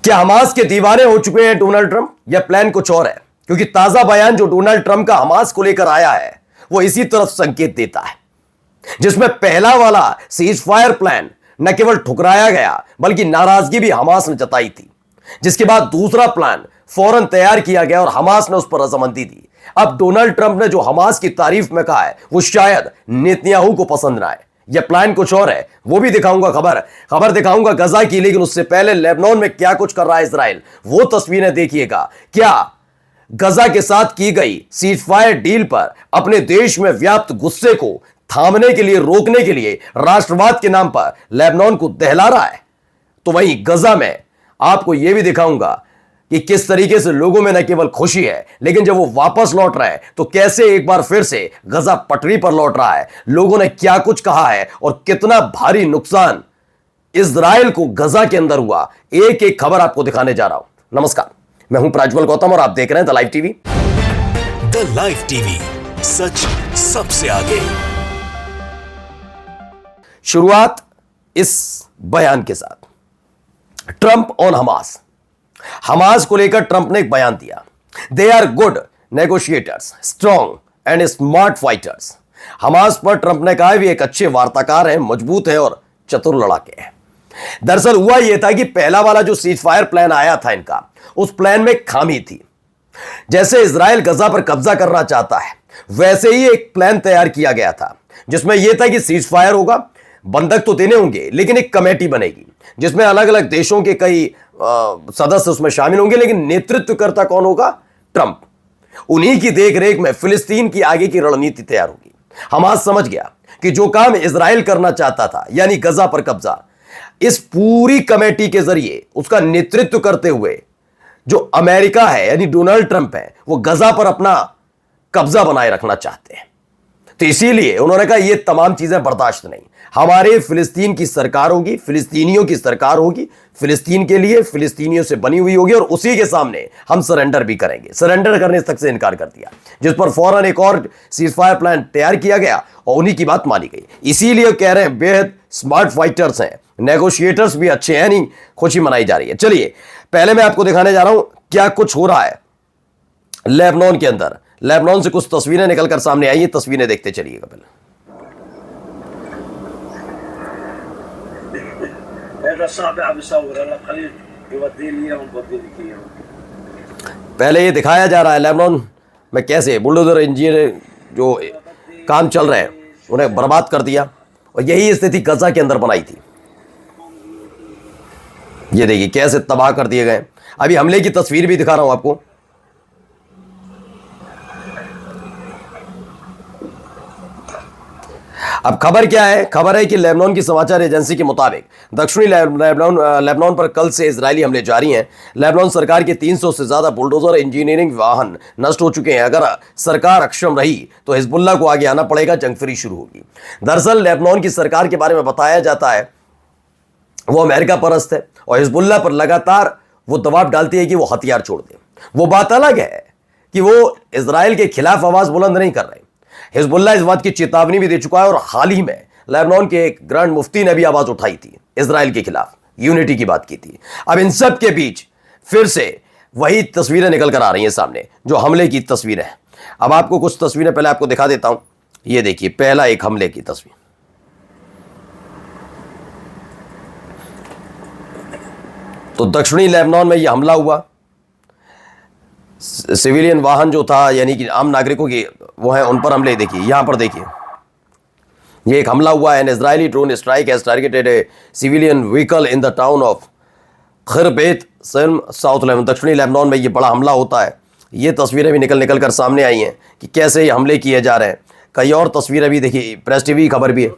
क्या हमास के दीवाने हो चुके हैं डोनाल्ड ट्रंप? यह प्लान कुछ और है, क्योंकि ताजा बयान जो डोनाल्ड ट्रंप का हमास को लेकर आया है वो इसी तरफ संकेत देता है, जिसमें पहला वाला सीज फायर प्लान न केवल ठुकराया गया बल्कि नाराजगी भी हमास ने जताई थी, जिसके बाद दूसरा प्लान फौरन तैयार किया गया और हमास ने उस पर रजामंदी दी। अब डोनाल्ड ट्रंप ने जो हमास की तारीफ में कहा है वो शायद नेतन्याहू को पसंद ना आए। यह प्लान कुछ और है, वो भी दिखाऊंगा। खबर दिखाऊंगा गजा की, लेकिन उससे पहले लेबनान में क्या कुछ कर रहा है इजराइल, वो तस्वीरें देखिएगा। क्या गजा के साथ की गई सीज फायर डील पर अपने देश में व्याप्त गुस्से को थामने के लिए, रोकने के लिए राष्ट्रवाद के नाम पर लेबनान को दहला रहा है? तो वहीं गजा में आपको यह भी दिखाऊंगा कि किस तरीके से लोगों में न केवल खुशी है, लेकिन जब वो वापस लौट रहे हैं तो कैसे एक बार फिर से गजा पटरी पर लौट रहा है। लोगों ने क्या कुछ कहा है और कितना भारी नुकसान इजराइल को गजा के अंदर हुआ, एक एक खबर आपको दिखाने जा रहा हूं। नमस्कार, मैं हूं प्राज्वल गौतम और आप देख रहे हैं the live TV. The live TV, सच सबसे आगे। शुरुआत इस बयान के साथ, ट्रंप ऑन हमास। हमास को लेकर ट्रंप ने एक बयान दिया, they are good negotiators, strong and smart fighters. Hamas पर ट्रंप ने कहा भी एक अच्छे वार्ताकार हैं, मजबूत है और चतुर लड़ाके हैं। दरअसल हुआ यह था कि पहला वाला जो सीज फायर प्लान आया था इनका, उस प्लान में खामी थी। जैसे इजराइल गजा पर कब्जा करना चाहता है, वैसे ही एक प्लान तैयार किया गया था, जिसमें यह था कि सीज फायर होगा, बंधक तो देने होंगे, लेकिन एक कमेटी बनेगी जिसमें अलग अलग देशों के कई सदस्य उसमें शामिल होंगे, लेकिन नेतृत्वकर्ता कौन होगा? ट्रंप। उन्हीं की देखरेख में फिलिस्तीन की आगे की रणनीति तैयार होगी। हमास समझ गया कि जो काम इजराइल करना चाहता था, यानी गजा पर कब्जा, इस पूरी कमेटी के जरिए उसका नेतृत्व करते हुए जो अमेरिका है यानी डोनाल्ड ट्रंप है, वो गजा पर अपना कब्जा बनाए रखना चाहते हैं। तो इसीलिए उन्होंने कहा ये तमाम चीजें बर्दाश्त नहीं, हमारे फिलिस्तीन की सरकार होगी, फिलिस्तीनियों की सरकार होगी, फिलिस्तीन के लिए फिलिस्तीनियों से बनी हुई होगी, और उसी के सामने हम सरेंडर भी करेंगे। सरेंडर करने तक से इनकार कर दिया, जिस पर फौरन एक और सीज फायर प्लान तैयार किया गया और उन्हीं की बात मानी गई। इसीलिए कह रहे हैं बेहद स्मार्ट फाइटर्स हैं, नेगोशिएटर्स भी अच्छे हैं, नहीं खुशी मनाई जा रही है। चलिए पहले मैं आपको दिखाने जा रहा हूं क्या कुछ हो रहा है लेबनान के अंदर। लेबनान से कुछ तस्वीरें निकलकर सामने आई, तस्वीरें देखते चलिएगा। पहले ये दिखाया जा रहा है लेबनान में कैसे बुलडोजर इंजीनियर जो काम चल रहे हैं उन्हें बर्बाद कर दिया, और यही स्थिति गजा के अंदर बनाई थी। ये देखिए कैसे तबाह कर दिए गए। अभी हमले की तस्वीर भी दिखा रहा हूं आपको। अब खबर क्या है? खबर है कि लेबनान की समाचार एजेंसी के मुताबिक दक्षिणी लेबनान पर कल से इजरायली हमले जारी हैं। लेबनान सरकार के 300 से ज्यादा बुलडोजर इंजीनियरिंग वाहन नष्ट हो चुके हैं। अगर सरकार अक्षम रही तो हिजबुल्लाह को आगे आना पड़ेगा, जंग फिरी शुरू होगी। दरअसल लेबनान की सरकार के बारे में बताया जाता है वो अमेरिका परस्त है और हिजबुल्लाह पर लगातार वो दबाव डालती है कि वो हथियार छोड़ दे। वो बात अलग है कि वो इजराइल के खिलाफ आवाज बुलंद नहीं कर रहे। हिजबुल्लाह इस बात की चेतावनी भी दे चुका है, और हाल ही में लेबनान के एक ग्रैंड मुफ्ती ने भी आवाज उठाई थी, इजराइल के खिलाफ यूनिटी की बात की थी। अब इन सब के बीच फिर से वही तस्वीरें निकल कर आ रही हैं सामने, जो हमले की तस्वीरें हैं। अब आपको कुछ तस्वीरें पहले आपको दिखा देता हूं। ये देखिए पहला एक हमले की तस्वीर। तो दक्षिणी लेबनान में यह हमला हुआ, सिविलियन वाहन जो था यानी कि आम नागरिकों की वो है, उन पर हमले। देखिए यहां पर देखिए ये एक हमला हुआ है। An Israeli drone strike has targeted a civilian vehicle in the town of Kherbet Selm, south Lebanon. दक्षिणी लेबनान में ये बड़ा हमला होता है। ये तस्वीरें भी निकल कर सामने आई हैं कि कैसे ये हमले किए जा रहे हैं। कई और तस्वीरें भी देखिए, प्रेस टीवी की खबर भी है।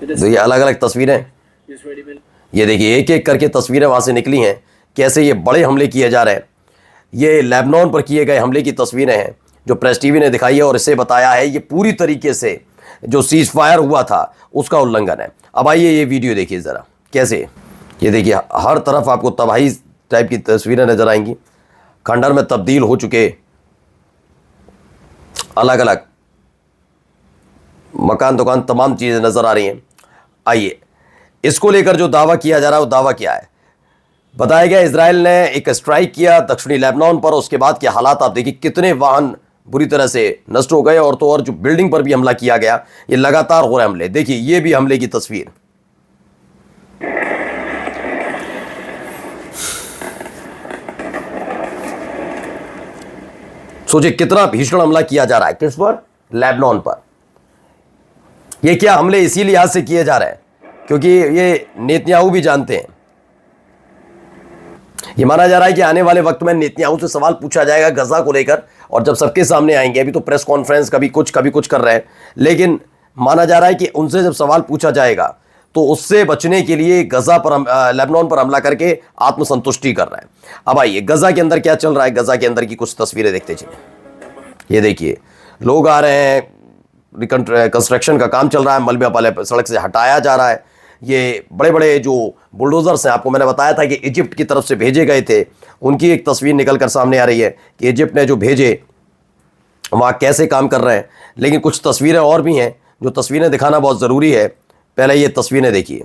तो ये अलग अलग तस्वीरें, ये देखिए एक एक करके तस्वीरें वहां से निकली हैं, कैसे ये बड़े हमले किए जा रहे हैं। ये लेबनान पर किए गए हमले की तस्वीरें हैं जो प्रेस टीवी ने दिखाई है, और इसे बताया है ये पूरी तरीके से जो सीज फायर हुआ था उसका उल्लंघन है। अब आइए ये वीडियो देखिए जरा कैसे। ये देखिए हर तरफ आपको तबाही टाइप की तस्वीरें नजर आएंगी, खंडर में तब्दील हो चुके अलग अलग मकान दुकान तमाम चीज़ें नज़र आ रही हैं। आइए, इसको लेकर जो दावा किया जा रहा है वो दावा क्या है। बताया गया इजराइल ने एक स्ट्राइक किया दक्षिणी लेबनान पर, उसके बाद के हालात आप देखिए, कितने वाहन बुरी तरह से नष्ट हो गए, और तो और जो बिल्डिंग पर भी हमला किया गया, ये लगातार हो रहे हमले। देखिए ये भी हमले की तस्वीर। सोचिए कितना भीषण हमला किया जा रहा है, किस पर? लेबनान पर। ये क्या हमले इसी लिहाज से किए जा रहे हैं क्योंकि ये नेतन्याहू भी जानते हैं। ये माना जा रहा है कि आने वाले वक्त में नेतन्याहू से सवाल पूछा जाएगा गजा को लेकर, और जब सबके सामने आएंगे, अभी तो प्रेस कॉन्फ्रेंस कभी कुछ कर रहे हैं, लेकिन माना जा रहा है कि उनसे जब सवाल पूछा जाएगा तो उससे बचने के लिए गजा पर लेबनान पर हमला करके आत्मसंतुष्टि कर रहा है। अब आइए गजा के अंदर क्या चल रहा है, गजा के अंदर की कुछ तस्वीरें देखते चलिए। ये देखिए लोग आ रहे हैं, कंस्ट्रक्शन का काम चल रहा है, मलबा वाले सड़क से हटाया जा रहा है। ये बड़े बड़े जो बुलडोजर्स हैं, आपको मैंने बताया था कि इजिप्ट की तरफ से भेजे गए थे, उनकी एक तस्वीर निकल कर सामने आ रही है कि इजिप्ट ने जो भेजे वहाँ कैसे काम कर रहे हैं। लेकिन कुछ तस्वीरें और भी हैं, जो तस्वीरें दिखाना बहुत ज़रूरी है। पहले ये तस्वीरें देखिए,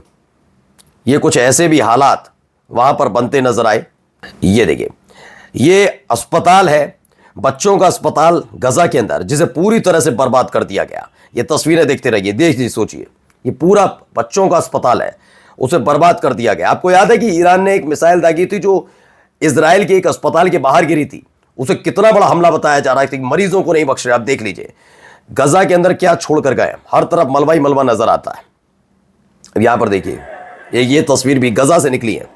ये कुछ ऐसे भी हालात वहाँ पर बनते नजर आए। ये देखिए, ये अस्पताल है, बच्चों का अस्पताल गजा के अंदर, जिसे पूरी तरह से बर्बाद कर दिया गया। ये तस्वीरें देखते रहिए, देखिए, सोचिए, ये पूरा बच्चों का अस्पताल है, उसे बर्बाद कर दिया गया। आपको याद है कि ईरान ने एक मिसाइल दागी थी जो इजराइल के एक अस्पताल के बाहर गिरी थी, उसे कितना बड़ा हमला बताया जा रहा है कि मरीजों को नहीं बख्श रहे। आप देख लीजिए गजा के अंदर क्या छोड़कर गए, हर तरफ मलबा ही मलबा नजर आता है। अब यहां पर देखिए, ये तस्वीर भी गजा से निकली है।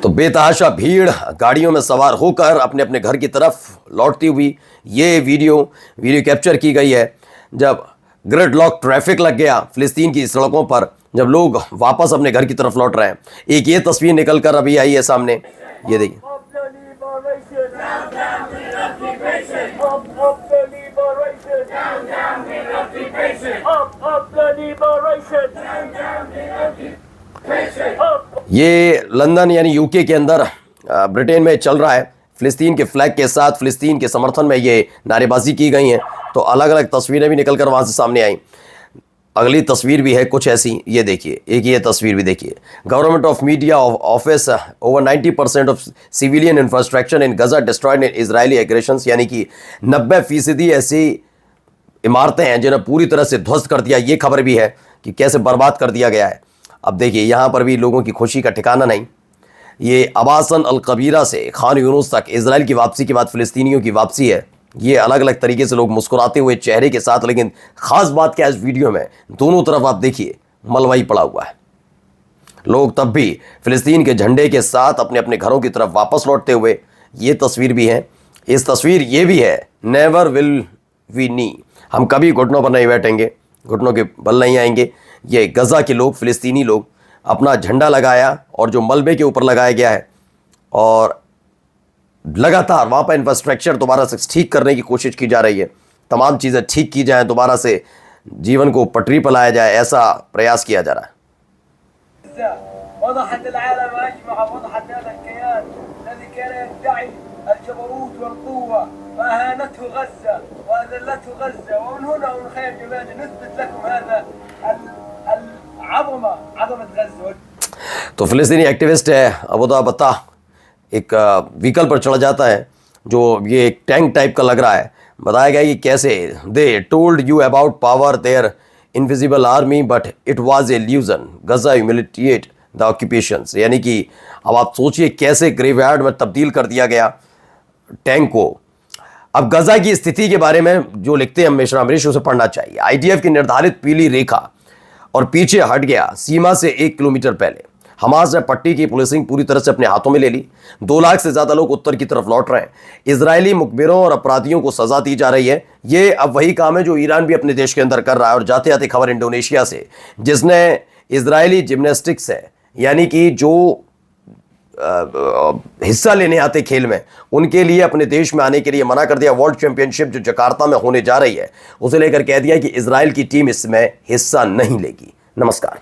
तो बेतहाशा भीड़ गाड़ियों में सवार होकर अपने अपने घर की तरफ लौटती हुई ये वीडियो कैप्चर की गई है, जब ग्रिडलॉक ट्रैफिक लग गया फिलिस्तीन की सड़कों पर, जब लोग वापस अपने घर की तरफ लौट रहे हैं। एक ये तस्वीर निकलकर अभी आई है सामने, ये देखिए। ये लंदन यानी यूके के अंदर, ब्रिटेन में चल रहा है। फिलिस्तीन के फ्लैग के साथ फिलिस्तीन के समर्थन में ये नारेबाजी की गई हैं। तो अलग अलग तस्वीरें भी निकलकर वहाँ से सामने आई। अगली तस्वीर भी है कुछ ऐसी, ये देखिए, एक ये तस्वीर भी देखिए। Government of media office, over 90% of civilian infrastructure in Gaza destroyed in Israeli aggressions, यानी कि 90% ऐसी इमारतें हैं जिन्हें पूरी तरह से ध्वस्त कर दिया। ये खबर भी है कि कैसे बर्बाद कर दिया गया है। अब देखिए यहाँ पर भी लोगों की खुशी का ठिकाना नहीं। ये अबासन अल कबीरा से खान यूनुस तक इजराइल की वापसी के बाद फिलिस्तीनियों की वापसी है। ये अलग अलग तरीके से लोग मुस्कुराते हुए चेहरे के साथ, लेकिन खास बात क्या है इस वीडियो में, दोनों तरफ आप देखिए मलबा ही पड़ा हुआ है। लोग तब भी फिलिस्तीन के झंडे के साथ अपने अपने घरों की तरफ वापस लौटते हुए, ये तस्वीर भी है। इस तस्वीर ये भी है, नेवर विल वी नी, हम कभी घुटनों पर नहीं बैठेंगे, घुटनों के बल नहीं आएंगे। ये गजा के लोग, फिलिस्तीनी लोग, अपना झंडा लगाया और जो मलबे के ऊपर लगाया गया है, और लगातार वहाँ पर इंफ्रास्ट्रक्चर दोबारा से ठीक करने की कोशिश की जा रही है। तमाम चीज़ें ठीक की जाएं, दोबारा से जीवन को पटरी पर लाया जाए, ऐसा प्रयास किया जा रहा है। तो फिलिस्तीनी एक्टिविस्ट है अबूदा बत्ता एक व्हीकल पर चढ़ जाता है, जो ये एक टैंक टाइप का लग रहा है। बताया गया कि कैसे they told you about power their invisible army but it was a illusion, Gaza humiliate the occupations, यानी कि अब आप सोचिए कैसे ग्रेवयार्ड में तब्दील कर दिया गया टैंक को। अब गजा की स्थिति के बारे में जो लिखते हैं मिश्रा अमरीश, उसे पढ़ना चाहिए। आईडीएफ की निर्धारित पीली रेखा और पीछे हट गया सीमा से 1 किलोमीटर पहले। हमास ने पट्टी की पुलिसिंग पूरी तरह से अपने हाथों में ले ली। 2 लाख से ज्यादा लोग उत्तर की तरफ लौट रहे हैं। इजरायली मुखबिरों और अपराधियों को सजा दी जा रही है। ये अब वही काम है जो ईरान भी अपने देश के अंदर कर रहा है। और जाते जाते खबर इंडोनेशिया से, जिसने इजरायली जिम्नास्टिक्स है, यानी कि जो हिस्सा लेने आते खेल में, उनके लिए अपने देश में आने के लिए मना कर दिया। वर्ल्ड चैंपियनशिप जो जकार्ता में होने जा रही है, उसे लेकर कह दिया कि इजराइल की टीम इसमें हिस्सा नहीं लेगी। नमस्कार।